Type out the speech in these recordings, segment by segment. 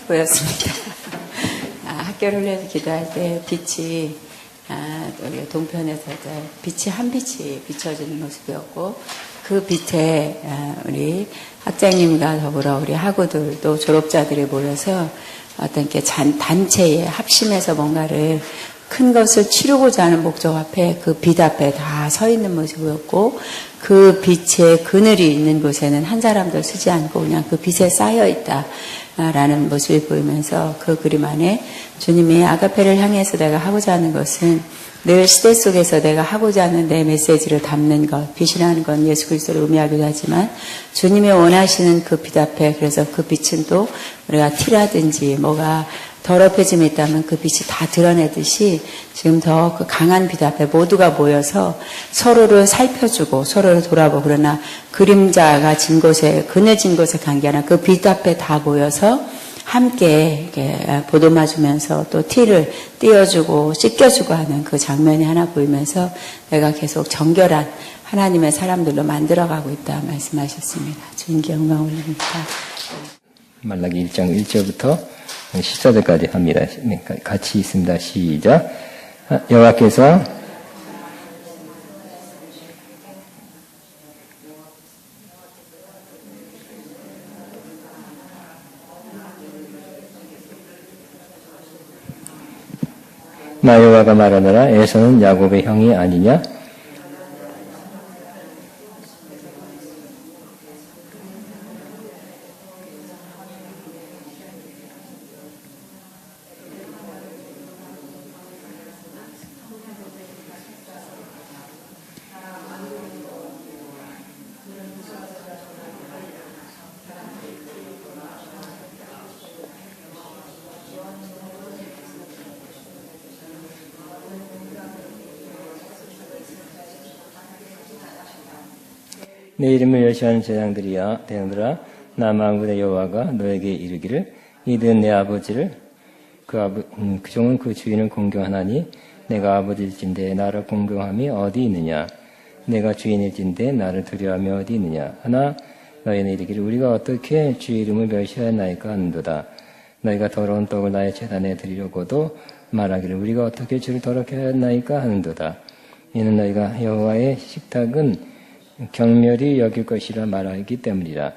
보였습니다. 학교를 흘려서 기도할 때 빛이 우리 동편에서 빛이 한 빛이 비춰지는 모습이었고 그 빛에 우리 학장님과 더불어 우리 학우들 또 졸업자들이 모여서 어떤 게 단체에 합심해서 뭔가를 큰 것을 치르고자 하는 목적 앞에 그 빛 앞에 다 서 있는 모습이었고 그 빛의 그늘이 있는 곳에는 한 사람도 쓰지 않고 그냥 그 빛에 쌓여 있다라는 모습이 보이면서 그 그림 안에 주님이 아가페를 향해서 내가 하고자 하는 것은 늘 시대 속에서 내가 하고자 하는 내 메시지를 담는 것, 빛이라는 건 예수 그리스도를 의미하기도 하지만 주님이 원하시는 그 빛 앞에 그래서 그 빛은 또 우리가 티라든지 뭐가 더럽혀짐이 있다면 그 빛이 다 드러내듯이 지금 더 그 강한 빛 앞에 모두가 모여서 서로를 살펴주고 서로를 돌아보고 그러나 그림자가 진 곳에 그늘진 곳에 간 게 아니라 그 빛 앞에 다 모여서 함께 이렇게 보듬어주면서 또 티를 띄워주고 씻겨주고 하는 그 장면이 하나 보이면서 내가 계속 정결한 하나님의 사람들로 만들어가고 있다 말씀하셨습니다. 주님께 영광 올립니다. 말라기 1장 1절부터 14절까지 합니다. 같이 있습니다. 시작. 여호와께서 나 여호와가 말하노라 에서는 야곱의 형이 아니냐? 내 이름을 열시하는 제장들아 나 만군의 여호와가 너에게 이르기를 이들은 내 아버지를 그 종은 그 주인을 공경하나니 내가 아버지일진데 나를 공경함이 어디 있느냐 내가 주인일진데 나를 두려워함이 어디 있느냐 하나 너희는 이르기를 우리가 어떻게 주의 이름을 멸시하였나이까 하는도다 너희가 더러운 떡을 나의 제단에 드리려고도 말하기를 우리가 어떻게 주를 더럽게 하였나이까 하는도다 이는 너희가 여호와의 식탁은 경멸히 여길 것이라 말하기 때문이라.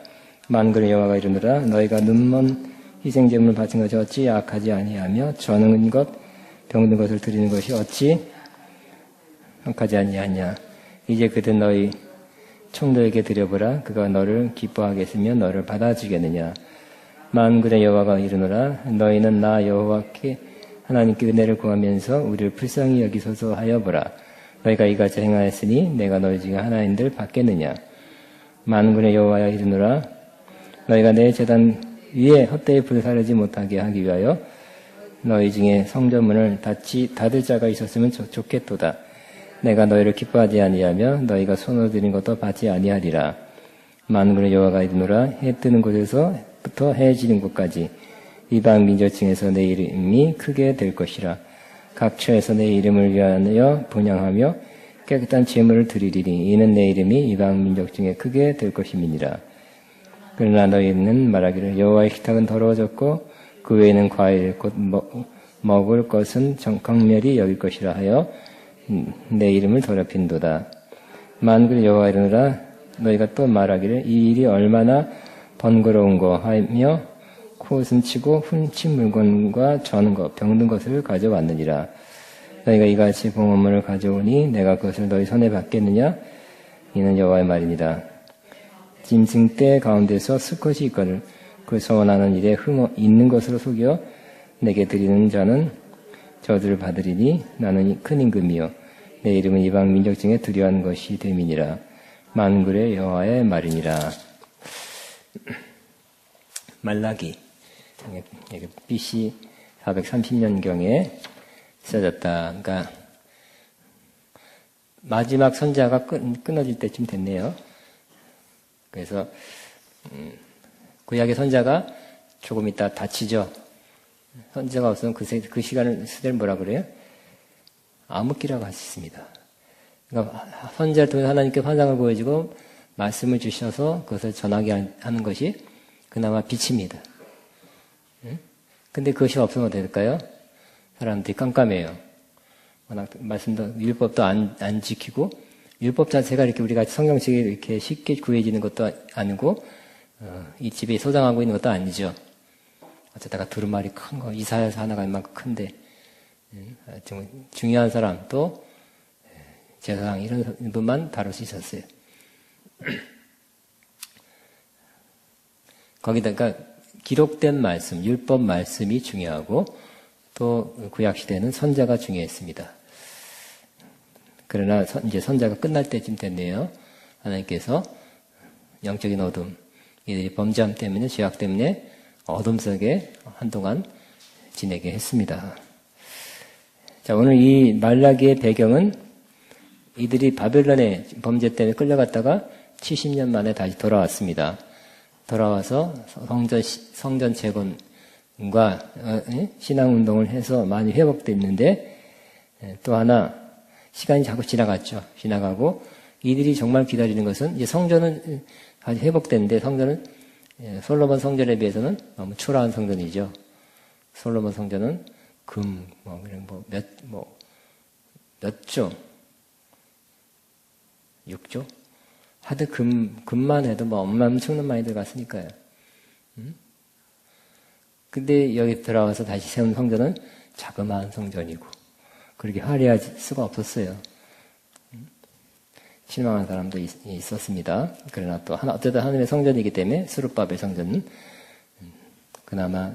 만군의 여호와가 이르노라 너희가 눈먼 희생제물을 바친 것이 어찌 약하지 아니하며 저는 것 병든 것을 드리는 것이 어찌 약하지 아니하냐. 이제 그들 너희 총독에게 드려보라. 그가 너를 기뻐하겠으며 너를 받아주겠느냐. 만군의 여호와가 이르노라 너희는 나 여호와께 하나님께 은혜를 구하면서 우리를 불쌍히 여기소서 하여 보라. 너희가 이같이 행하였으니 내가 너희 중에 하나인들 받겠느냐. 만군의 여호와여 이르노라 너희가 내 제단 위에 헛되이 불사르지 못하게 하기 위하여 너희 중에 성전문을 닫을 자가 있었으면 좋겠도다. 내가 너희를 기뻐하지 아니하며 너희가 손으로 드린 것도 받지 아니하리라. 만군의 여호와가 이르노라 해 뜨는 곳에서부터 해 지는 곳까지 이방 민족 중에서 내 이름이 크게 될 것이라. 각 처에서 내 이름을 위하여 분향하며 깨끗한 제물을 드리리니 이는 내 이름이 이방 민족 중에 크게 될 것임이니라. 그러나 너희는 말하기를 여호와의 식탁은 더러워졌고 그 외에는 과일 곧 먹을 것은 경멸히 여길 것이라 하여 내 이름을 더럽힌도다. 만군의 여호와 이르노라 너희가 또 말하기를 이 일이 얼마나 번거로운고 하며 코웃음 치고 훔친 물건과 저는 것, 병든 것을 가져왔느니라. 너희가 이같이 봉헌물을 가져오니 내가 그것을 너희 손에 받겠느냐? 이는 여호와의 말이니라. 짐승 떼 가운데서 수컷이 있거늘 그 소원하는 일에 있는 것으로 속여 내게 드리는 자는 저주를 받으리니 나는 큰 임금이요 내 이름은 이방 민족 중에 두려워하는 것이 됨이니라. 만군의 여호와의 말이니라. 말라기 BC 430년경에 써졌다. 그러니까 마지막 선자가 끊어질 때쯤 됐네요. 그래서 구약의 선자가 조금 있다 다치죠. 선자가 없으면 그 시대를 뭐라 그래요? 암흑기라고 할 수 있습니다. 그러니까 선자를 통해 하나님께 환상을 보여주고 말씀을 주셔서 그것을 전하게 하는 것이 그나마 빛입니다. 근데 그것이 없으면 어떻게 될까요? 사람들이 깜깜해요. 워낙 말씀도, 율법도 안 지키고, 율법 자체가 이렇게 우리가 성경책에 이렇게 쉽게 구해지는 것도 아니고, 이 집에 소장하고 있는 것도 아니죠. 어쩌다가 두루마리 큰 거, 이사야서 하나가 이만큼 큰데, 좀 중요한 사람, 또, 제사장 이런 분만 다룰 수 있었어요. 거기다가 기록된 말씀, 율법 말씀이 중요하고 또 구약시대는 선자가 중요했습니다. 그러나 이제 선자가 끝날 때쯤 됐네요. 하나님께서 영적인 어둠, 이들이 범죄함 때문에, 죄악 때문에 어둠 속에 한동안 지내게 했습니다. 자, 오늘 이 말라기의 배경은 이들이 바벨론의 범죄 때문에 끌려갔다가 70년 만에 다시 돌아왔습니다. 돌아와서 성전 재건과 신앙운동을 해서 많이 회복됐는데, 또 하나 시간이 자꾸 지나갔죠. 지나가고 이들이 정말 기다리는 것은, 이제 성전은 다시 회복됐는데, 성전은 솔로몬 성전에 비해서는 너무 초라한 성전이죠. 솔로몬 성전은 몇 조, 6조? 하드 금만 해도 엄청난 많이 들어갔으니까요. 근데 여기 들어와서 다시 세운 성전은 자그마한 성전이고, 그렇게 화려할 수가 없었어요. 실망한 사람도 있었습니다. 그러나 또 어쨌든 하나님의 성전이기 때문에 스룹바벨 성전은 그나마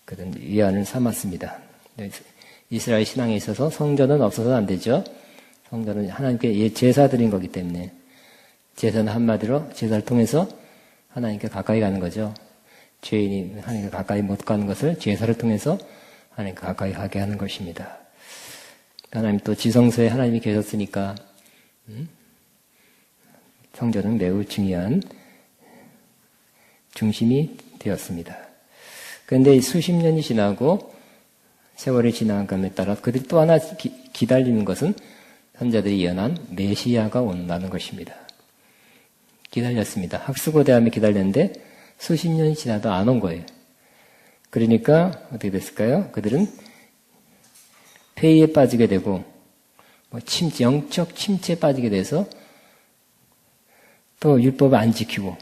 그런 위안을 삼았습니다. 이스라엘 신앙에 있어서 성전은 없어서는 안 되죠. 성전은 하나님께 제사 드린 거기 때문에, 제사는 한마디로 제사를 통해서 하나님께 가까이 가는 거죠. 죄인이 하나님께 가까이 못 가는 것을 제사를 통해서 하나님께 가까이 가게 하는 것입니다. 하나님 또 지성소에 하나님이 계셨으니까 성전은 매우 중요한 중심이 되었습니다. 그런데 수십 년이 지나고 세월이 지나감에 따라 그들이 또 하나 기다리는 것은 선자들이 예언한 메시아가 온다는 것입니다. 기다렸습니다. 학수고대함에 기다렸는데 수십 년이 지나도 안 온 거예요. 그러니까 어떻게 됐을까요? 그들은 폐위에 빠지게 되고 영적 침체에 빠지게 돼서 또 율법을 안 지키고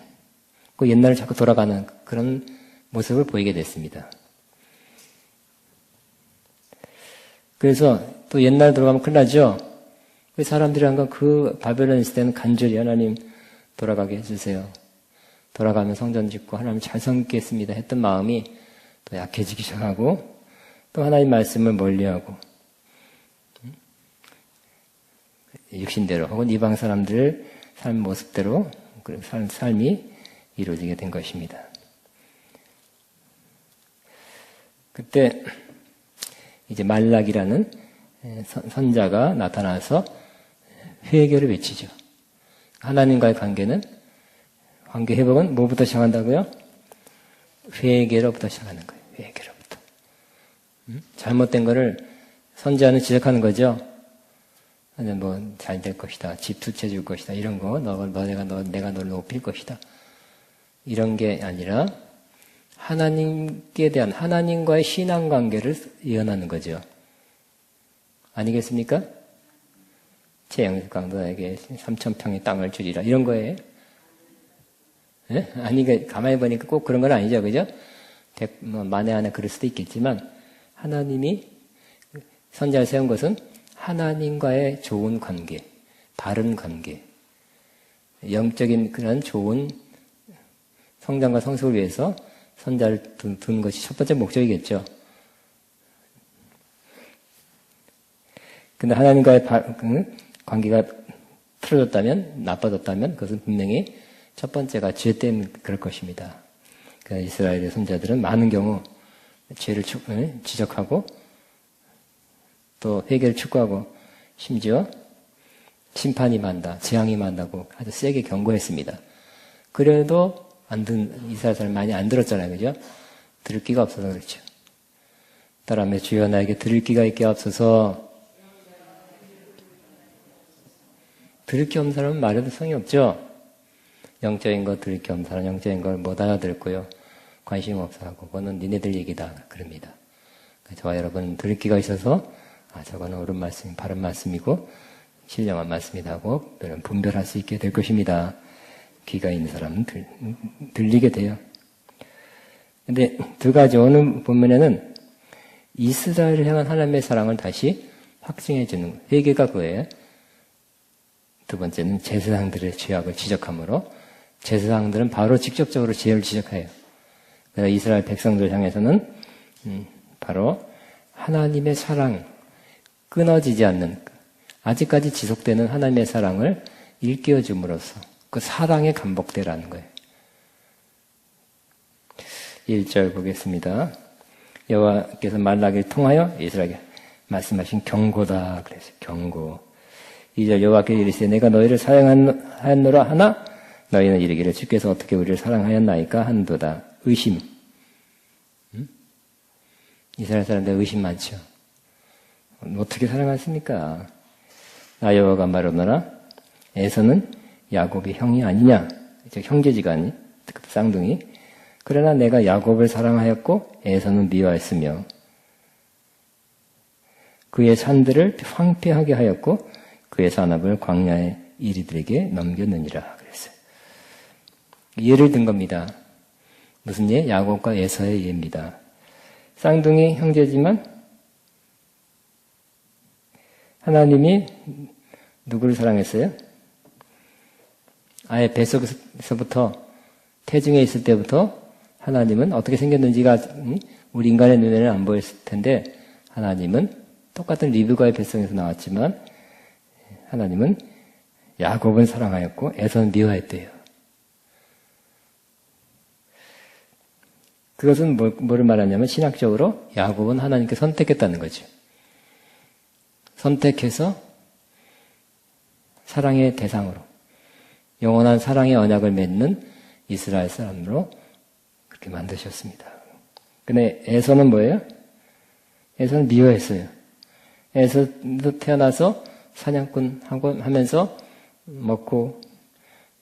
그 옛날을 자꾸 돌아가는 그런 모습을 보이게 됐습니다. 그래서 또 옛날 돌아가면 큰일 나죠? 사람들이 한 건 그 바벨론 있을 때는 간절히 하나님 돌아가게 해주세요. 돌아가면 성전 짓고 하나님 잘 섬기겠습니다 했던 마음이 또 약해지기 시작하고, 또 하나님 말씀을 멀리하고 육신대로 혹은 이방 사람들을 삶 모습대로 삶이 이루어지게 된 것입니다. 그때 이제 말락이라는 선자가 나타나서 회개를 외치죠. 하나님과의 관계 회복은 뭐부터 시작한다고요? 회개로부터 시작하는 거예요. 회개로부터. 잘못된 거를 선지자는 지적하는 거죠. 잘 될 것이다. 집 두 채 줄 것이다. 이런 거. 내가 널 높일 것이다. 이런 게 아니라 하나님께 대한 하나님과의 신앙 관계를 예언하는 거죠. 아니겠습니까? 최영광도에게 3,000평의 땅을 주리라. 이런 거예요. 네? 아니, 가만히 보니까 꼭 그런 건 아니죠. 그죠? 만에 하나 그럴 수도 있겠지만, 하나님이 선지자를 세운 것은 하나님과의 좋은 관계, 바른 관계, 영적인 그런 좋은 성장과 성숙을 위해서 선지자를 두는 것이 첫 번째 목적이겠죠. 근데 하나님과의 관계가 틀어졌다면, 나빠졌다면 그것은 분명히 첫 번째가 죄 때문에 그럴 것입니다. 그러니까 이스라엘의 선지자들은 많은 경우 죄를 지적하고 또 회개를 촉구하고 심지어 심판이 만다, 재앙이 만다고 아주 세게 경고했습니다. 그래도 이스라엘 사람 많이 안 들었잖아요. 그죠? 들을 기가 없어서 그렇죠. 따라하며 주여 나에게 들을 기가 있게 없어서. 들을 게 없는 사람은 말해도 성이 없죠. 영적인 거 들을 게 없는 사람, 영적인 걸 못 알아듣고요. 관심 없어 하고, 그거는 니네들 얘기다. 그럽니다. 저와 여러분 들을 기가 있어서, 저거는 옳은 말씀, 바른 말씀이고, 신령한 말씀이다 하고, 분별할 수 있게 될 것입니다. 귀가 있는 사람은 들리게 돼요. 근데 두 가지, 오늘 본문에는 이스라엘을 향한 하나님의 사랑을 다시 확증해 주는, 회개가 그거예요. 두 번째는 제사장들의 죄악을 지적함으로, 제사장들은 바로 직접적으로 죄를 지적해요. 그래서 이스라엘 백성들 향해서는 바로 하나님의 사랑, 끊어지지 않는, 아직까지 지속되는 하나님의 사랑을 일깨워 줌으로써 그 사랑의 감복대라는 거예요. 1절 보겠습니다. 여호와께서 말라기를 통하여 이스라엘에게 말씀하신 경고다 그랬어요. 경고. 2절 여호와께서 이르시되 내가 너희를 사랑하였노라 하나 너희는 이르기를 주께서 어떻게 우리를 사랑하였나이까 한도다. 의심. 이스라엘 사람들 의심 많죠. 어떻게 사랑하십니까? 나 여호와가 말하노라 에서는 야곱이 형이 아니냐, 즉 형제지간이 쌍둥이. 그러나 내가 야곱을 사랑하였고 에서는 미워했으며 그의 산들을 황폐하게 하였고 그의 산업을 광야의 이리들에게 넘겼느니라 그랬어요. 예를 든 겁니다. 무슨 예? 야곱과 에서의 예입니다. 쌍둥이 형제지만 하나님이 누구를 사랑했어요? 아예 뱃속에서부터 태중에 있을 때부터 하나님은 어떻게 생겼는지가 우리 인간의 눈에는 안 보였을 텐데 하나님은 똑같은 리브가의 뱃속에서 나왔지만 하나님은 야곱은 사랑하였고 에서는 미워했대요. 그것은 뭐를 말하냐면 신학적으로 야곱은 하나님께 선택했다는 거죠. 선택해서 사랑의 대상으로 영원한 사랑의 언약을 맺는 이스라엘 사람으로 그렇게 만드셨습니다. 근데 에서는 뭐예요? 에서는 미워했어요. 에서도 태어나서 사냥꾼 하면서 먹고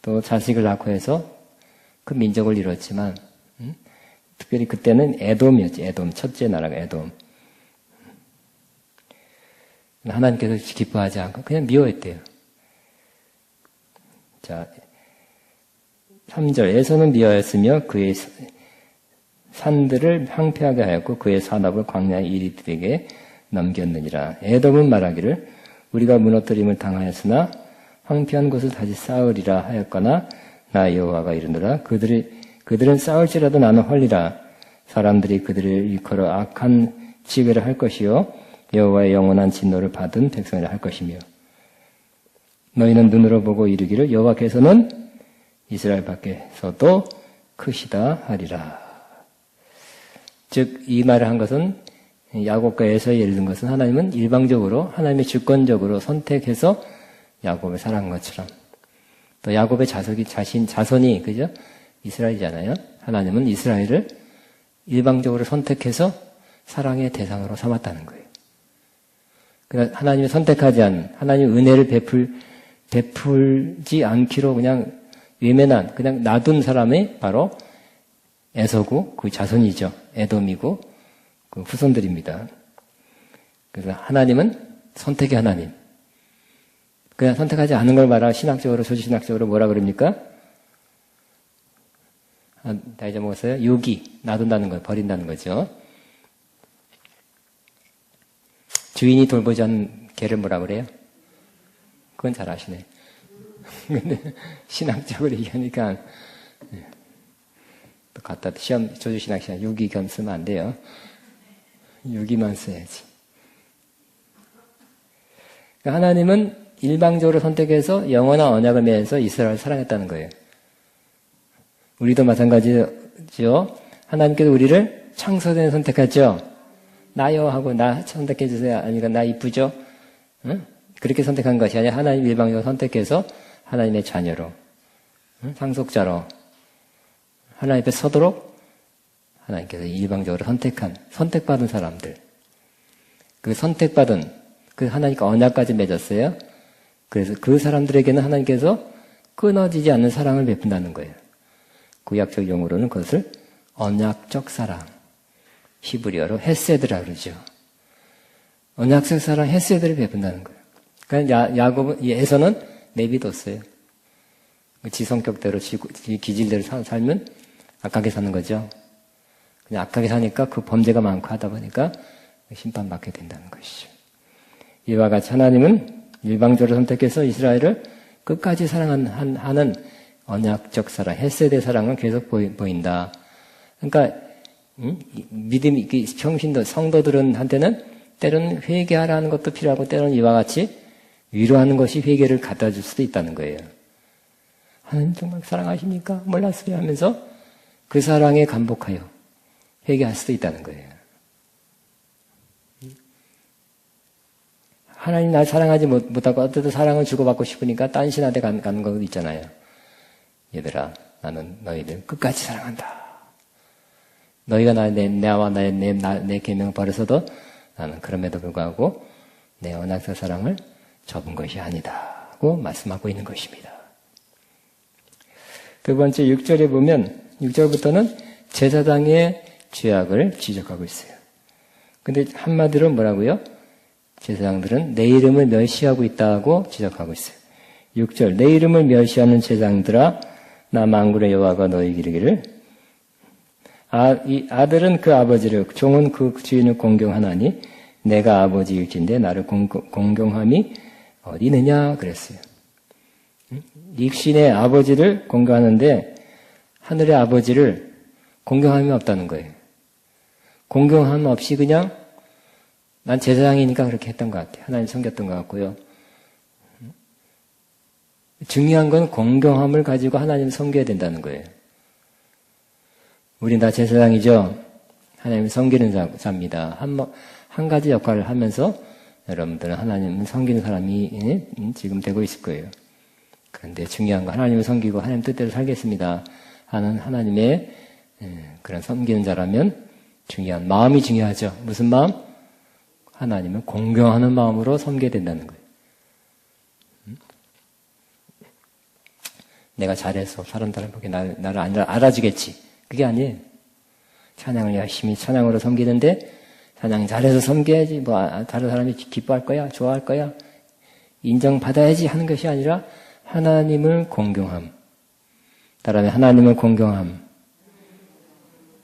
또 자식을 낳고 해서 그 민족을 이뤘지만 특별히 그때는 에돔이었지. 에돔. 첫째 나라가 에돔. 하나님께서 기뻐하지 않고 그냥 미워했대요. 자, 3절 에서는 미워했으며 그의 산들을 황폐하게 하였고 그의 산업을 광야의 이리들에게 넘겼느니라. 에돔은 말하기를 우리가 무너뜨림을 당하였으나 황폐한 곳을 다시 쌓으리라 하였거나 나 여호와가 이르노라 그들은 싸울지라도 나는 헐리라. 사람들이 그들을 일컬어 악한 지배를 할 것이요 여호와의 영원한 진노를 받은 백성이라 할 것이며 너희는 눈으로 보고 이르기를 여호와께서는 이스라엘 밖에서도 크시다 하리라. 즉 이 말을 한 것은 야곱과 에서의 예를 든 것은 하나님은 일방적으로 하나님의 주권적으로 선택해서 야곱을 사랑한 것처럼 또 야곱의 자손이 그죠? 이스라엘이잖아요. 하나님은 이스라엘을 일방적으로 선택해서 사랑의 대상으로 삼았다는 거예요. 그러니까 하나님이 선택하지 않은 하나님의 은혜를 베풀지 않기로 그냥 외면한 그냥 놔둔 사람이 바로 에서고 그 자손이죠. 에돔이고 그 후손들입니다. 그래서 하나님은 선택의 하나님. 그냥 선택하지 않은 걸 말하 신학적으로 조지신학적으로 뭐라 그럽니까? 다 잊어먹었어요? 유기, 놔둔다는 거, 버린다는 거죠. 주인이 돌보지 않는 개를 뭐라 그래요? 그건 잘 아시네. 근데 신학적으로 얘기하니까 또 갖다 시험, 조주신학 시험 유기견 쓰면 안 돼요. 유기만 써야지. 그러니까 하나님은 일방적으로 선택해서 영원한 언약을 맺어서 이스라엘을 사랑했다는 거예요. 우리도 마찬가지죠. 하나님께서 우리를 창세전에 선택했죠. 나요 하고 나 선택해 주세요. 아니니까 나 이쁘죠? 응? 그렇게 선택한 것이 아니라 하나님 일방적으로 선택해서 하나님의 자녀로 상속자로 하나님 앞에 서도록 하나님께서 일방적으로 선택받은 사람들 그 선택받은 그 하나님과 언약까지 맺었어요. 그래서 그 사람들에게는 하나님께서 끊어지지 않는 사랑을 베푼다는 거예요. 구약적 용어로는 그것을 언약적 사랑, 히브리어로 헤세드라 그러죠. 언약적 사랑 헤세드를 베푼다는 거예요. 그러니까 야곱은 에서는 내비뒀어요. 지 성격대로 지 기질대로 살면 악하게 사는 거죠. 그냥 악하게 사니까 그 범죄가 많고 하다 보니까 심판받게 된다는 것이죠. 이와 같이 하나님은 일방적으로 선택해서 이스라엘을 끝까지 사랑하는 언약적 사랑, 헤세드 사랑은 계속 보인다. 그러니까 믿음이 평신도 성도들한테는 때로는 회개하라는 것도 필요하고 때로는 이와 같이 위로하는 것이 회개를 갖다 줄 수도 있다는 거예요. 하나님 정말 사랑하십니까? 몰랐어요 하면서 그 사랑에 감복하여 회개할 수도 있다는 거예요. 하나님 날 사랑하지 못하고 어쨌든 사랑을 주고받고 싶으니까 딴 신한테 가는 거 있잖아요. 얘들아, 나는 너희들 끝까지 사랑한다. 너희가 나와 내 계명을 버려서도 나는 그럼에도 불구하고 내 언약적 사랑을 접은 것이 아니다고 말씀하고 있는 것입니다. 두 번째 6절에 보면 6절부터는 제사장의 죄악을 지적하고 있어요. 근데 한마디로 뭐라고요? 제사장들은 내 이름을 멸시하고 있다고 지적하고 있어요. 6절 내 이름을 멸시하는 제사장들아 나 만군의 여호와가 너희에게 이르기를 아들은 그 아버지를 종은 그 주인을 공경하나니 내가 아버지일진데 나를 공경함이 어디 있느냐 그랬어요. 육신의 아버지를 공경하는데 하늘의 아버지를 공경함이 없다는 거예요. 공경함 없이 그냥 난 제사장이니까 그렇게 했던 것 같아요. 하나님 섬겼던 것 같고요. 중요한 건 공경함을 가지고 하나님을 섬겨야 된다는 거예요. 우린 다 제사장이죠. 하나님을 섬기는 자입니다. 한 가지 역할을 하면서 여러분들은 하나님을 섬기는 사람이 지금 되고 있을 거예요. 그런데 중요한 건 하나님을 섬기고 하나님 뜻대로 살겠습니다 하는 하나님의 그런 섬기는 자라면 중요한 마음이 중요하죠. 무슨 마음? 하나님을 공경하는 마음으로 섬겨야 된다는 거예요. 내가 잘해서 사람들 보게 나를 알아주겠지. 그게 아니에요. 찬양을 열심히 찬양으로 섬기는데 찬양 잘해서 섬겨야지. 다른 사람이 기뻐할 거야, 좋아할 거야, 인정받아야지 하는 것이 아니라 하나님을 공경함. 다음에 하나님을 공경함.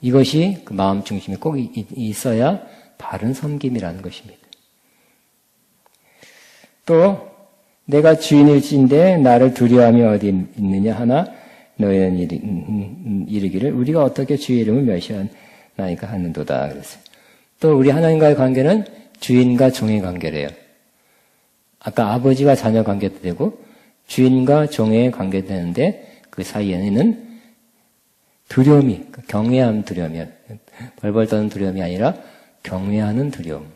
이것이 그 마음 중심에 꼭 있어야 바른 섬김이라는 것입니다. 또 내가 주인일진데 나를 두려워함이 어디 있느냐 하나 너희는 이르기를 우리가 어떻게 주의 이름을 멸시하나이까 하는도다 그랬어요. 또 우리 하나님과의 관계는 주인과 종의 관계래요. 아까 아버지와 자녀 관계도 되고 주인과 종의 관계도 되는데 그 사이에는 두려움이, 경외하는 두려움이야. 벌벌 떠는 두려움이 아니라 경외하는 두려움.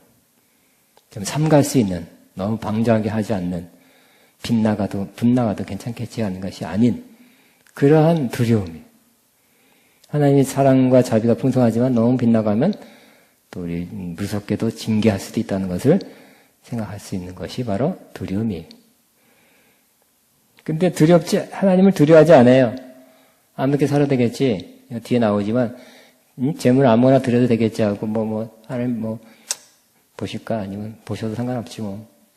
좀 삼갈 수 있는, 너무 방조하게 하지 않는, 분나가도 괜찮겠지 하는 것이 아닌 그러한 두려움이. 하나님의 사랑과 자비가 풍성하지만 너무 빗나가면 또 우리 무섭게도 징계할 수도 있다는 것을 생각할 수 있는 것이 바로 두려움이에요. 근데 하나님을 두려워하지 않아요. 아무렇게 살아도 되겠지. 뒤에 나오지만, 재물 아무거나 드려도 되겠지 하고, 하나님 보실까? 아니면 보셔도 상관없지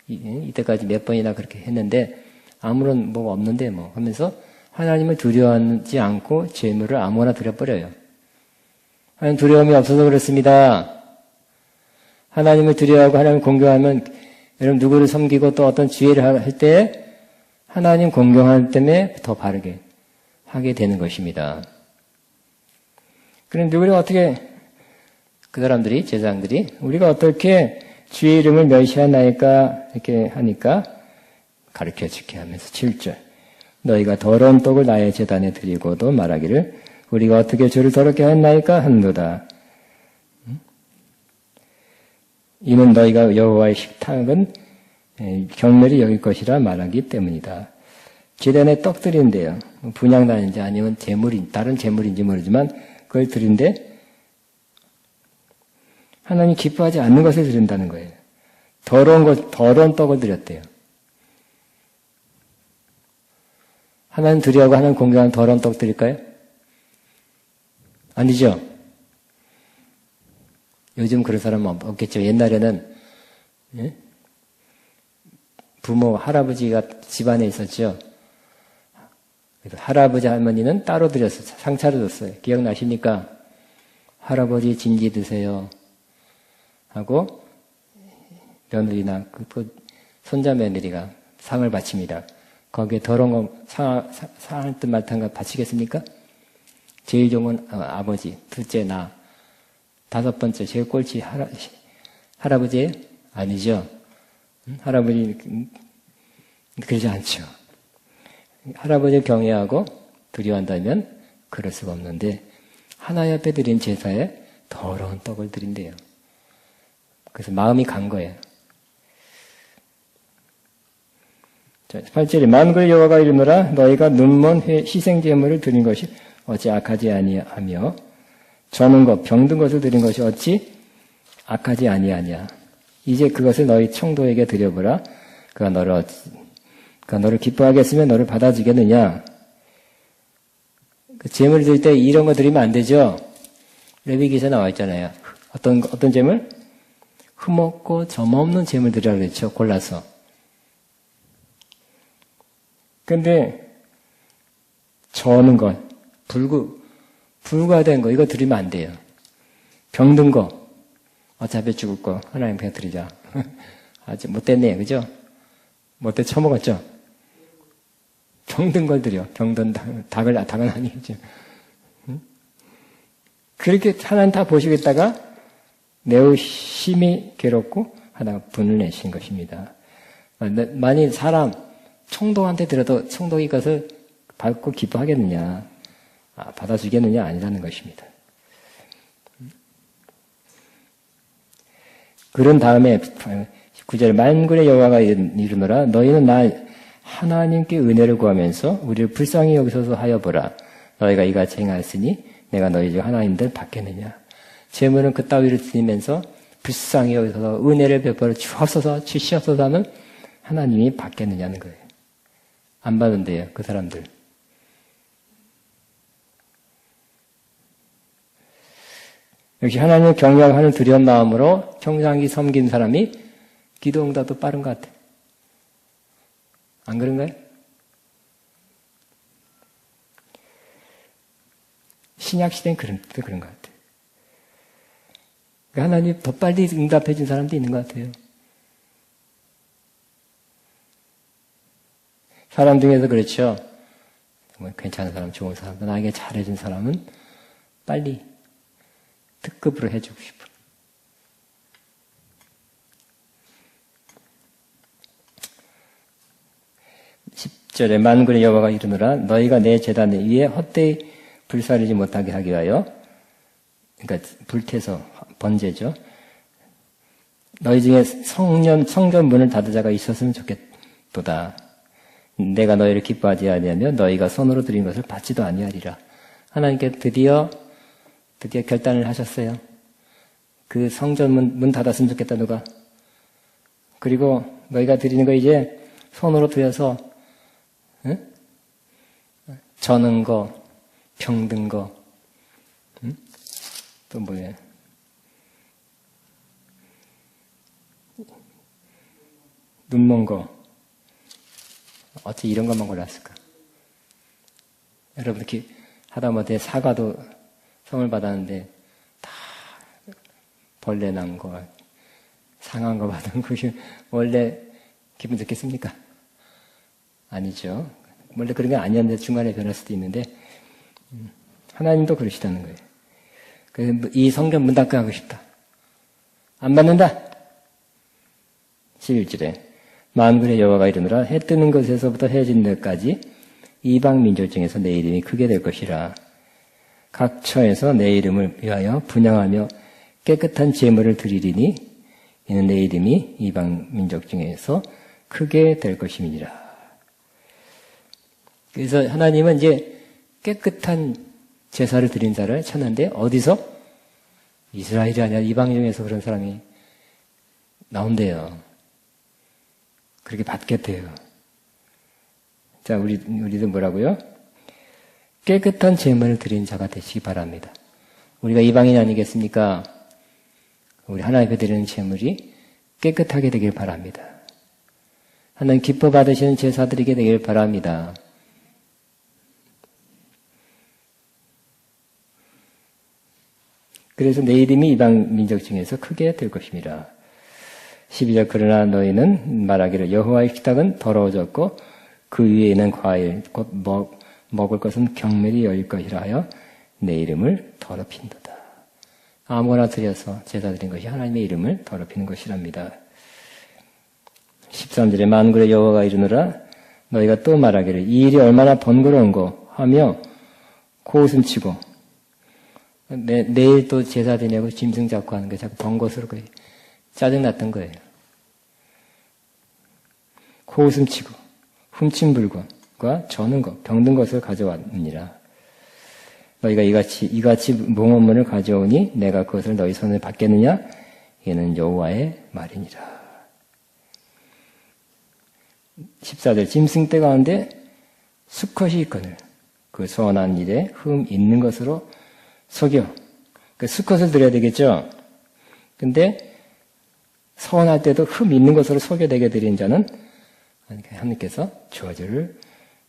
이때까지 몇 번이나 그렇게 했는데, 아무런 없는데 하면서 하나님을 두려워하지 않고 재물을 아무거나 드려버려요. 하나님 두려움이 없어서 그렇습니다. 하나님을 두려워하고 하나님을 공경하면, 여러분 누구를 섬기고 또 어떤 지혜를 할 때, 하나님 공경하기 때문에 더 바르게 하게 되는 것입니다. 그런데 우리가 어떻게, 그 사람들이, 제사장들이, 우리가 어떻게 주의 이름을 멸시하나이까, 이렇게 하니까, 가르쳐 주게 하면서 7절. 너희가 더러운 떡을 나의 제단에 드리고도 말하기를, 우리가 어떻게 주를 더럽게 하나이까 한도다. 이는 너희가 여호와의 식탁은 경멸히 여길 것이라 말하기 때문이다. 제단에 떡 드린대요. 분향단인지 아니면 다른 재물인지 모르지만 그걸 드린데 하나님 기뻐하지 않는 것을 드린다는 거예요. 더러운 떡을 드렸대요. 하나님 드리하고 하나님 공경하는 더러운 떡 드릴까요? 아니죠. 요즘 그런 사람은 없겠죠. 옛날에는 예? 부모, 할아버지가 집안에 있었죠. 그래서 할아버지, 할머니는 따로 드렸어요. 상차려 줬어요. 기억나십니까? 할아버지 진지 드세요. 하고 며느리나 그 손자 며느리가 상을 바칩니다. 거기에 더러운 거 상할 듯 말듯한 거 바치겠습니까? 제일 좋은 아버지, 둘째 나, 다섯 번째 제일 꼴찌 할아버지 아니죠. 할아버지 그러지 않죠. 할아버지를 경외하고 두려워한다면 그럴 수가 없는데 하나님 앞에 드린 제사에 더러운 떡을 드린대요. 그래서 마음이 간 거예요. 자, 8절에 만군의 여호와가 이르노라 너희가 눈먼 희생제물을 드린 것이 어찌 악하지 아니하며 저는 것 병든 것을 드린 것이 어찌 악하지 아니하냐. 이제 그것을 너희 청도에게 드려보라. 그가 너를 기뻐하겠으면 너를 받아주겠느냐. 그 제물 드릴 때 이런 거 드리면 안 되죠. 레위기에서 나와 있잖아요. 어떤 제물? 흠없고 점없는 제물 드리라고 그랬죠. 골라서. 근데 저는 것, 불구가 된 거 이거 드리면 안 돼요. 병든 거 어차피 죽을 거 하나님 그냥 드리자. 아주 못됐네요. 그죠? 못돼 처먹었죠? 병든 걸 드려. 병든 닭은 아니겠죠. 그렇게 하나님 다 보시겠다가 매우 심히 괴롭고 하다가 분을 내신 것입니다. 만일 사람 총독한테 들어도 총독이 그것을 받고 기뻐하겠느냐, 받아주겠느냐 아니라는 것입니다. 그런 다음에 9절 만군의 여호와가 이르노라 너희는 나 하나님께 은혜를 구하면서 우리를 불쌍히 여기소서 하여 보라. 너희가 이같이 행하였으니 내가 너희 중 하나님들 받겠느냐. 재물은 그 따위를 드리면서 불쌍히 여기소서 은혜를 베풀어 주시옵소서 하면 하나님이 받겠느냐는 거예요. 안 받는데요, 그 사람들. 역시 하나님을 경외하는 두려운 마음으로 평상시 섬긴 사람이 기도 응답도 빠른 것 같아요. 안 그런가요? 신약 시대는 그런 것 같아요. 하나님 더 빨리 응답해 준 사람도 있는 것 같아요. 사람 중에서 그렇죠. 정말 괜찮은 사람, 좋은 사람, 나에게 잘해준 사람은 빨리 특급으로 해주고 싶어. 절에 만군의 여호와가 이르노라 너희가 내 제단 위에 헛되이 불사르지 못하게 하기 위하여, 그러니까 불태서 번제죠. 너희 중에 성전 문을 닫은 자가 있었으면 좋겠도다. 내가 너희를 기뻐하지 아니하면 너희가 손으로 드린 것을 받지도 아니하리라. 하나님께 드디어 결단을 하셨어요. 그 성전 문 닫았으면 좋겠다 누가. 그리고 너희가 드리는 거 이제 손으로 드려서 저는 거, 병든 거, 또 뭐예요? 눈먼 거. 어떻게 이런 것만 골랐을까? 여러분 이렇게 하다못해 사과도 선물 받았는데 다 벌레 난 거, 상한 거 받은 거 원래 기분 좋겠습니까? 아니죠. 원래 그런 게 아니었는데 중간에 변할 수도 있는데 하나님도 그러시다는 거예요. 그래서 이 성전 문 닫게 하고 싶다. 안 받는다. 11절에 만군의 여호와가 이르노라 해 뜨는 것에서부터 해 지는 데까지 이방 민족 중에서 내 이름이 크게 될 것이라. 각 처에서 내 이름을 위하여 분향하며 깨끗한 제물을 드리리니 이는 내 이름이 이방 민족 중에서 크게 될 것임이니라. 그래서 하나님은 이제 깨끗한 제사를 드린 자를 찾는데 어디서? 이스라엘이 아니라 이방 중에서 그런 사람이 나온대요. 그렇게 받겠대요. 자, 우리도 뭐라고요? 깨끗한 제물을 드린 자가 되시기 바랍니다. 우리가 이방인 아니겠습니까? 우리 하나님께 드리는 제물이 깨끗하게 되길 바랍니다. 하나님 기뻐 받으시는 제사드리게 되길 바랍니다. 그래서 내 이름이 이방 민족 중에서 크게 될 것입니다. 12절 그러나 너희는 말하기를 여호와의 식탁은 더러워졌고 그 위에 있는 과일 곧 먹을 것은 경멸이 여길 것이라 하여 내 이름을 더럽힌도다. 아무거나 드려서 제사 드린 것이 하나님의 이름을 더럽히는 것이랍니다. 13절에 만군의 여호와가 이르노라 너희가 또 말하기를 이 일이 얼마나 번거로운고 하며 코웃음치고 내일 또 제사 드리냐고 짐승 잡고 하는 게 자꾸 번거스럽고 짜증났던 거예요. 코웃음치고 훔친 물건과 저는 것, 병든 것을 가져왔느니라. 너희가 이같이 몽원문을 가져오니 내가 그것을 너희 손에 받겠느냐? 이는 여호와의 말이니라. 14절 짐승떼 가운데 수컷이 있거늘 그 선한 일에 흠 있는 것으로 속여. 그 수컷을 드려야 되겠죠? 근데 선할 때도 흠 있는 것으로 속여되게 드린 자는 하나님께서 저주를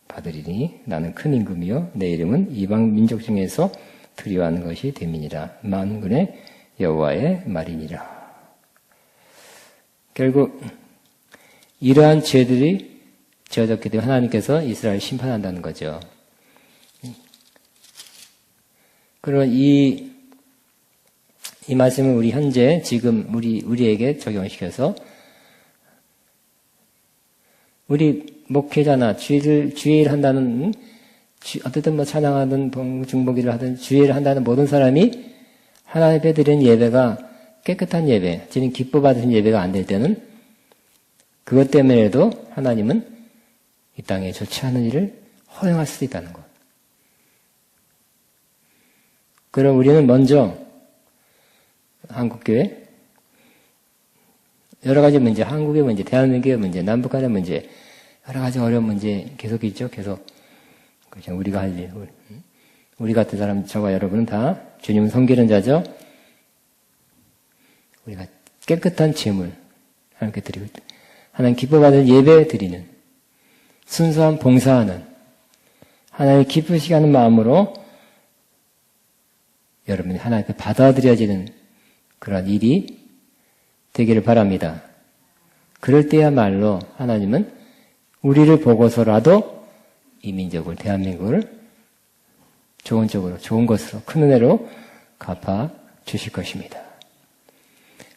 받으리니 나는 큰 임금이요 내 이름은 이방 민족 중에서 두려워하는 것이 됨이니라. 만군의 여호와의 말이니라. 결국 이러한 죄들이 지어졌기 때문에 하나님께서 이스라엘을 심판한다는 거죠. 그러면 이 말씀을 우리 현재 지금 우리에게 적용시켜서 우리 목회자나 주일 한다는 어쨌든 뭐 찬양하든 중보기를 하든 주일을 한다는 모든 사람이 하나님 앞에 드리는 예배가 깨끗한 예배, 지금 기뻐 받으신 예배가 안 될 때는 그것 때문에도 하나님은 이 땅에 좋지 않은 일을 허용할 수도 있다는 것. 그럼 우리는 먼저 한국교회 여러 가지 문제, 한국의 문제, 대한민국의 문제, 남북한의 문제, 여러 가지 어려운 문제 계속 있죠. 계속 그냥 우리가 할 일, 우리 같은 사람, 저와 여러분은 다 주님 섬기는 자죠. 우리가 깨끗한 제물 하나님께 드리고 하나님 기뻐 받는 예배 드리는 순수한 봉사하는 하나님 기쁘시게 하는 마음으로 여러분이 하나님께 받아들여지는 그런 일이 되기를 바랍니다. 그럴 때야말로 하나님은 우리를 보고서라도 이 민족을, 대한민국을 좋은 쪽으로, 좋은 것으로, 큰 은혜로 갚아 주실 것입니다.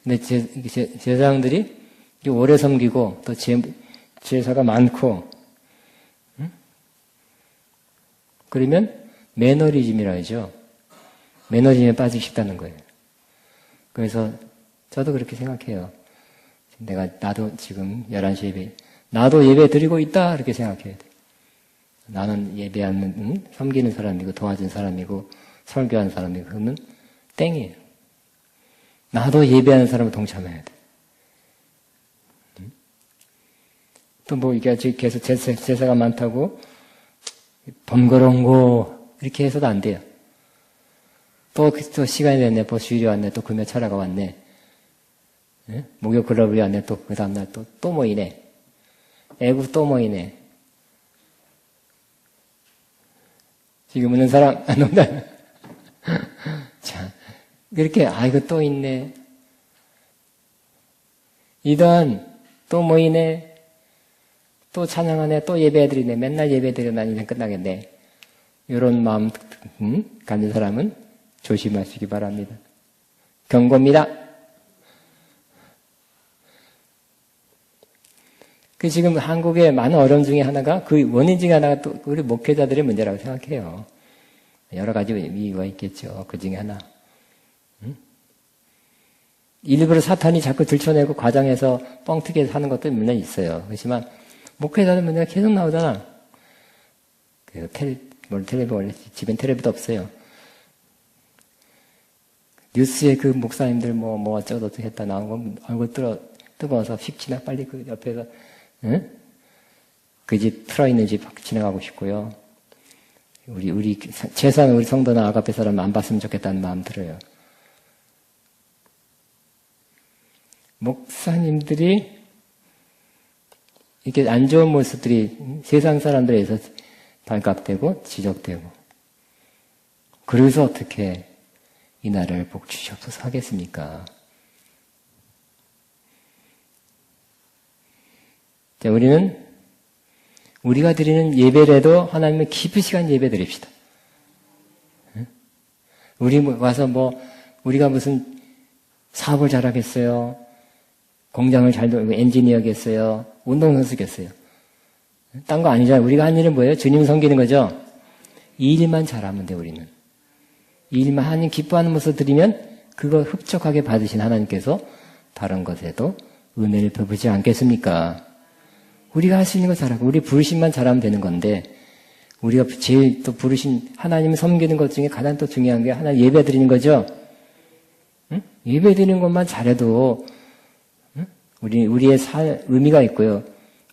근데 제사장들이 오래 섬기고 또 제사가 많고, 그러면 매너리즘이라 하죠. 매너리즘에 빠지기 쉽다는 거예요. 그래서 저도 그렇게 생각해요. 나도 지금 11시 예배, 나도 예배 드리고 있다, 이렇게 생각해야 돼. 나는 예배하는, 섬기는 사람이고, 도와준 사람이고, 설교하는 사람이고, 그러면 땡이에요. 나도 예배하는 사람을 동참해야 돼. 또 뭐, 이게 계속 제사가 많다고, 번거로운 거, 이렇게 해서도 안 돼요. 또 시간이 됐네, 또 주일이 왔네, 또 금요 철야가 왔네. 예? 목욕 글러브이 왔네, 또 그 다음날 또 모이네. 애국 또 모이네. 지금 있는 사람, 농담. 자, 이렇게, 이거 또 있네. 이단, 또 모이네. 또 찬양하네. 또 예배드리네. 맨날 예배드려 난 인생 끝나겠네. 이런 마음, 가진 사람은 조심하시기 바랍니다. 경고입니다. 그 지금 한국의 많은 어려움 중에 하나가 그 원인 중에 하나가 또 우리 목회자들의 문제라고 생각해요. 여러 가지 이유가 있겠죠. 그 중에 하나. 일부러 사탄이 자꾸 들춰내고 과장해서 뻥튀기 하는 것도 물론 있어요. 그렇지만 목회자들 문제가 계속 나오잖아. 텔레비 원래 집엔 텔레비도 없어요. 뉴스에 그 목사님들 뭐 어쩌고 했다 나온 거 얼굴 뜨거워서 휙 지나 빨리 그 옆에서 응? 그 집 틀어있는 집 지나가고 싶고요. 우리 최소한 우리 성도나 아가페 사람 안 봤으면 좋겠다는 마음 들어요. 목사님들이 이렇게 안 좋은 모습들이 세상 사람들에 의해서 발각되고 지적되고, 그래서 어떻게 이 나라를 복 주시옵소서 하겠습니까? 자, 우리가 드리는 예배라도 하나님의 깊은 시간 예배 드립시다. 우리 와서 우리가 무슨 사업을 잘하겠어요? 공장을 잘 돌고 엔지니어겠어요? 운동선수겠어요? 딴 거 아니잖아요. 우리가 한 일은 뭐예요? 주님 섬기는 거죠? 이 일만 잘하면 돼, 우리는. 이 일만 하나님 기뻐하는 모습 드리면 그거 흡족하게 받으신 하나님께서 다른 것에도 은혜를 베푸지 않겠습니까? 우리가 할 수 있는 거 잘하고 우리 부르심만 잘하면 되는 건데, 우리가 제일 또 부르신 하나님을 섬기는 것 중에 가장 또 중요한 게 하나님 예배 드리는 거죠. 응? 예배 드리는 것만 잘해도 우리의 의미가 있고요.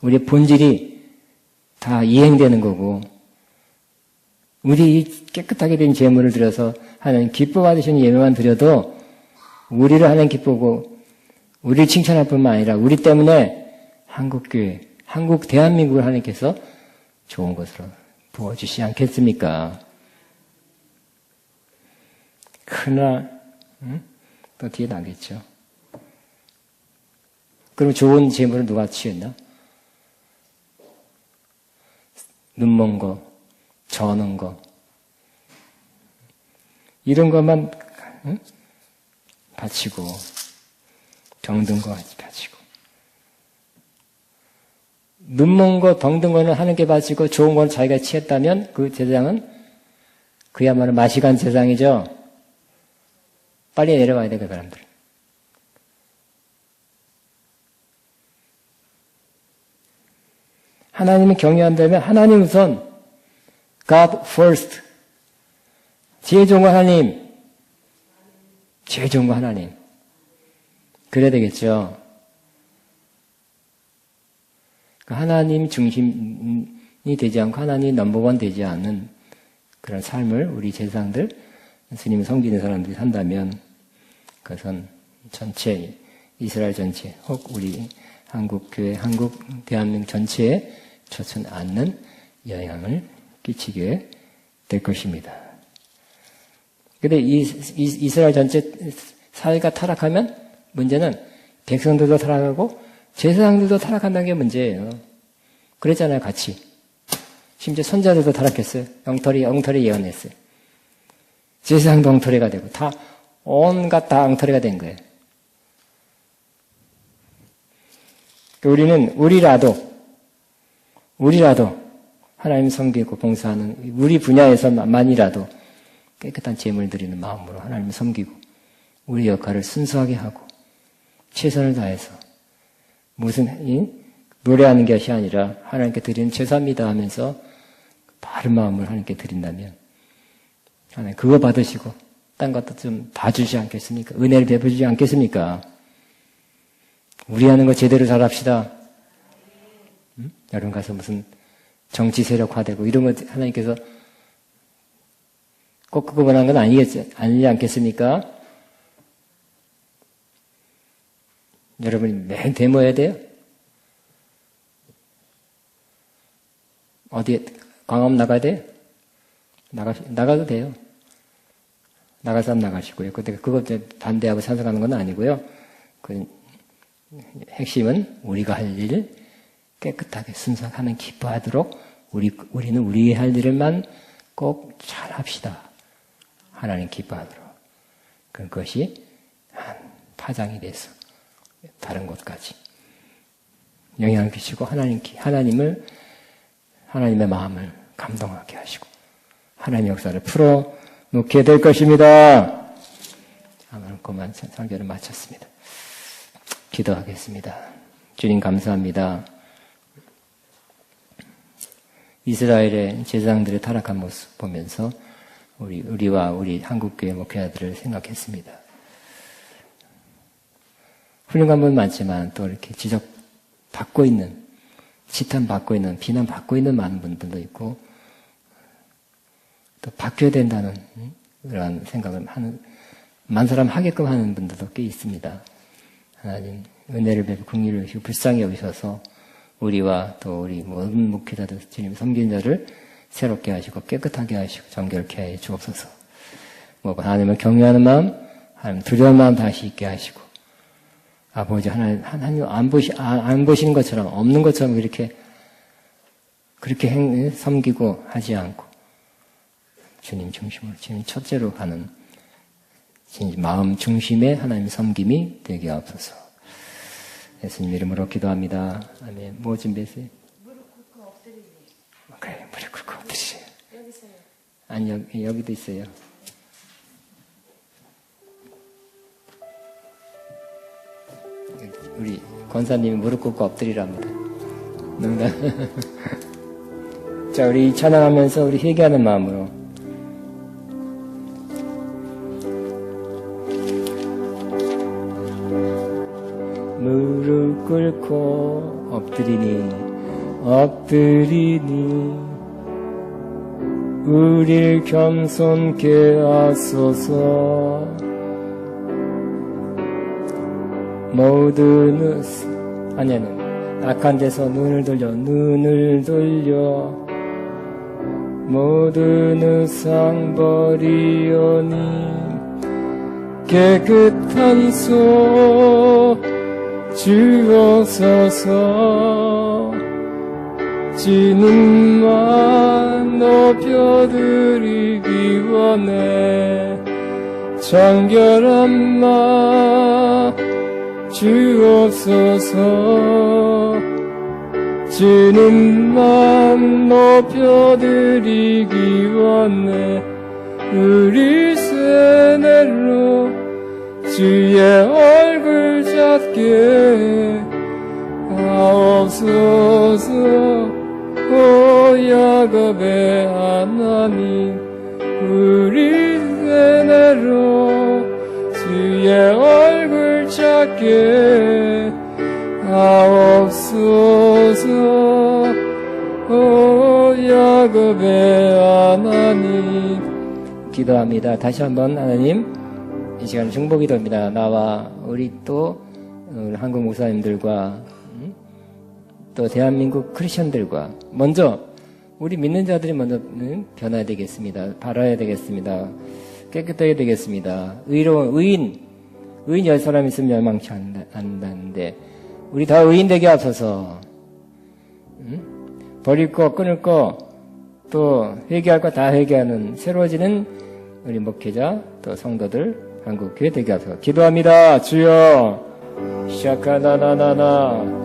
우리의 본질이 다 이행되는 거고, 우리 이 깨끗하게 된 제물을 들여서 하나님 기뻐 받으시는 예배만 드려도 우리를 하나님 기쁘고 우리를 칭찬할 뿐만 아니라 우리 때문에 한국교회, 대한민국을 하나님께서 좋은 것으로 부어주시지 않겠습니까? 그러나 또 뒤에 나겠죠. 그럼 좋은 제물을 누가 취했나? 눈먼 거, 저는 거, 이런 것만 바치고, 병든 거 바치고, 눈먼 거, 병든 거는 하나님께 바치고 좋은 건 자기가 취했다면 그 제사장은 그야말로 마시간 제사장이죠. 빨리 내려와야 돼, 그 사람들. 하나님을 경외한다면 하나님 우선, God first. 제일 좋은 거 하나님. 제일 좋은 거 하나님. 그래야 되겠죠. 하나님 중심이 되지 않고 하나님 넘버원 되지 않는 그런 삶을 우리 제사장들, 스님을 섬기는 사람들이 산다면 그것은 전체, 이스라엘 전체, 혹 우리 한국교회, 대한민국 전체에 좋지 않는 영향을 끼치게 될 것입니다. 근데 이스라엘 전체 사회가 타락하면 문제는 백성들도 타락하고 제사장들도 타락한다는 게 문제예요. 그랬잖아요, 같이. 심지어 선자들도 타락했어요. 엉터리 예언했어요. 제사장도 엉터리가 되고 다 온갖 다 엉터리가 된 거예요. 우리라도 하나님 섬기고 봉사하는 우리 분야에서만이라도 깨끗한 제물 드리는 마음으로 하나님 섬기고 우리 역할을 순수하게 하고 최선을 다해서 무슨 노래하는 것이 아니라 하나님께 드리는 제사입니다 하면서 바른 마음을 하나님께 드린다면 하나님 그거 받으시고 딴 것도 좀 봐주지 않겠습니까? 은혜를 베풀지 않겠습니까? 우리 하는 거 제대로 잘합시다. 여러분 가서 무슨 정치 세력화되고 이런 거 하나님께서 꼭 그거 원하는 건 아니지 않겠습니까? 여러분이 매일 데모해야 돼요? 어디에, 광화문 나가야 돼요? 나가도 돼요. 나갈 사람 나가시고요. 근데 그거 반대하고 찬성하는 건 아니고요. 그 핵심은 우리가 할 일을 깨끗하게 순수하게 하면 기뻐하도록 우리는 우리의 할 일을만 꼭 잘합시다. 하나님 기뻐하도록. 그것이 한 파장이 돼서 다른 곳까지 영향을 끼치고 하나님의 마음을 감동하게 하시고 하나님의 역사를 풀어놓게 될 것입니다. 아멘. 그만 설교를 마쳤습니다. 기도하겠습니다. 주님 감사합니다. 이스라엘의 제사장들의 타락한 모습 보면서 우리와 우리 한국교회 목회자들을 생각했습니다. 훌륭한 분 많지만 또 이렇게 지적받고 있는, 지탄받고 있는, 비난받고 있는 많은 분들도 있고 또 바뀌어야 된다는 그런 생각을 하는, 많은 사람 하게끔 하는 분들도 꽤 있습니다. 하나님, 은혜를 베푸 긍휼을 주시고 불쌍히 여기셔서 우리와 또 우리 모든 목회자들 주님 섬기는 자를 새롭게 하시고 깨끗하게 하시고 정결케 해 주옵소서. 하나님을 경외하는 마음, 하나님 두려운 마음 다시 있게 하시고 아버지 하나님 안 보시는 것처럼 없는 것처럼 그렇게 섬기고 하지 않고 주님 중심으로 주님 첫째로 가는 마음 중심의 하나님의 섬김이 되게 하옵소서. 예수님 이름으로 기도합니다. 아멘. 뭐 준비했어요? 무릎 꿇고 엎드리기. 그래, 무릎 꿇고 엎드리세요. 여기서요? 아니, 여기도 있어요. 우리 권사님이 무릎 꿇고 엎드리랍니다. 자, 우리 찬양하면서 우리 회개하는 마음으로 무릎 꿇고 엎드리니 우릴 겸손케 하소서. 모든 악한 데서 눈을 돌려 모든 의상 버리오니 깨끗한 소 주옵소서. 주님만 높여드리기 원해. 정결한 마 주옵소서. 주님만 높여드리기 원해. 우리 세뇌로 주의 얼굴 잡게 하옵소서. 오 야곱의 하나님, 우리 세뇌로 주의 얼굴 찾게 하옵소서. 오 야곱의 하나님. 기도합니다. 다시 한번 하나님, 이 시간 중보기도입니다. 나와 우리 또 우리 한국 목사님들과 또 대한민국 크리스천들과 먼저 우리 믿는 자들이 먼저 변화해야 되겠습니다. 바라야 되겠습니다. 깨끗해야 되겠습니다. 의인 10사람 있으면 멸망치 않는다는데 우리 다 의인 되게 하소서. 버릴 거 끊을 거 또 회개할 거 다 회개하는 새로워지는 우리 목회자 또 성도들 한국 교회 되게 하소서. 기도합니다. 주여 샤카나나나나